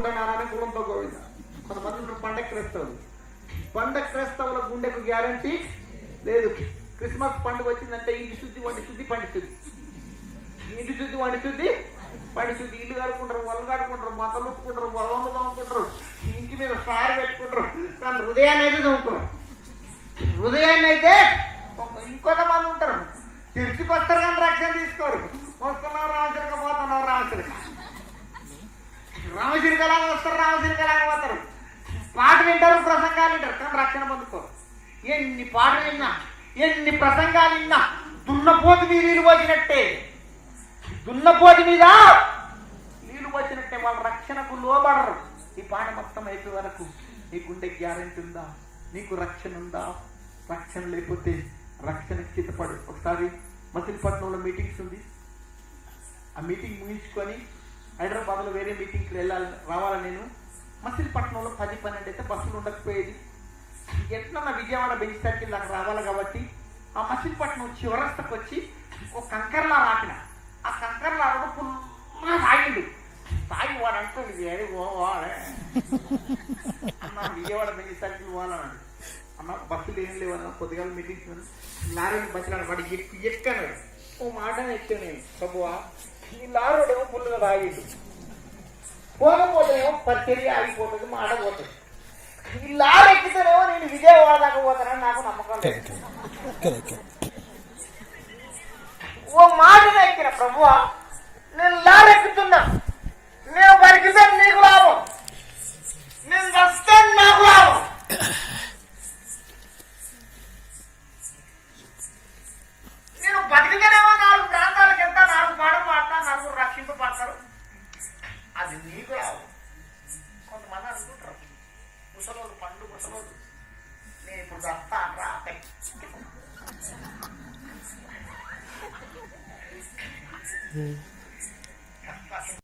గుండెనారాయణ గుణంతో గోవింద. కొంతమంది పండగ క్రైస్తవులు. పండగ క్రైస్తవుల గుండెకు గ్యారంటీ లేదు. క్రిస్మస్ పండుగ వచ్చిందంటే ఇంటి శుద్ధి వంటి శుద్ధి పండి శుద్ధి, ఇంటి శుద్ధి వంటి శుద్ధి పండి శుద్ధి. ఇల్లు కడుకుంటారు, వాళ్ళు కడుకుంటారు, మొక్కలు ఉట్టుకుంటారు, పొలంలో తోముకుంటారు, ఇంటి మీద స్టార్ పెట్టుకుంటారు. కానీ హృదయాన్ని అయితే తోముకుంటారు. హృదయాన్ని అయితే ఇంకొంతమంది ఉంటారు, చర్చికి వస్తారు కానీ రక్షణ తీసుకోరు. వస్తున్నారు రామచిలక, పోతున్నారు రామచిలక. రామచిలకలాగా వస్తారు, రామచిలకలాగా పోతారు. పాట వింటారు, ప్రసంగాలు వింటారు, కానీ రక్షణ పొందుకోరు. ఎన్ని పాటలు విన్నా, ఎన్ని ప్రసంగాలు విన్నా దున్నపోతు మీద నీళ్ళు పోసినట్టే, దున్నపోతు మీద నీళ్లు పోసినట్టే. వాళ్ళ రక్షణకు లోబడరు. ఈ పాట మొత్తం అయిపోయే వరకు నీకుండే గ్యారెంటీ ఉందా? నీకు రక్షణ ఉందా? రక్షణ లేకపోతే రక్షణకి సిద్ధపడు. ఒకసారి మచిలీపట్నంలో మీటింగ్స్ ఉంది. ఆ మీటింగ్ ముగించుకొని హైదరాబాద్లో వేరే మీటింగ్కి రావాలి. నేను మచిలీపట్నంలో 10-12 అయితే బస్సులు ఉండకపోయేది. ఎట్లా నా విజయవాడ బెంచ్ సర్కిల్ నాకు రావాలి కాబట్టి ఆ మచిలీపట్నం చివరస్తకు వచ్చి ఒక కంకర్లా రాకిన. ఆ కంకర్లా ఫుల్గా తాగిండు. తాగి వాడు అంటే వేరే పోవాడే అన్న, విజయవాడ బెంచ్ సర్కిల్ పోవాలన్నాడు. అన్న బస్సులు ఏం లేవన్నా, కొద్దిగా మీటింగ్స్ లారీని బస్సులు వాడు ఎక్కాను. ఓ మాట ఎక్కాను నేను, ప్రభువా ఈ లారీడేమో ఫుల్గా తాగిండు, పోకపోతేనేమో పరిచర్య ఆగిపోతుంది, మాట పోతుంది. ఈ లారీ ఎక్కితేనేమో నేను విజయవాడ దాకా పోతానని నాకు నమ్మకం లేదు. ఓ మాటను ఎక్కిన, ప్రభువా నేను లారీ ఎక్కుతున్నా, నేను బతికితే నీకు లాభం, నేను వస్తే నాకు లాభం. నేను బతికితేనేమో 4 ప్రాంతాలకు వెళ్తా, 4 పాటలు పాడతా, 4 రక్షింపబడతారు, అది నీకు లాభం. కొంతమంది అనుకుంటారు ముసలోడు, పండు ముసలోడు, నేను ఇప్పుడు వస్తా రా.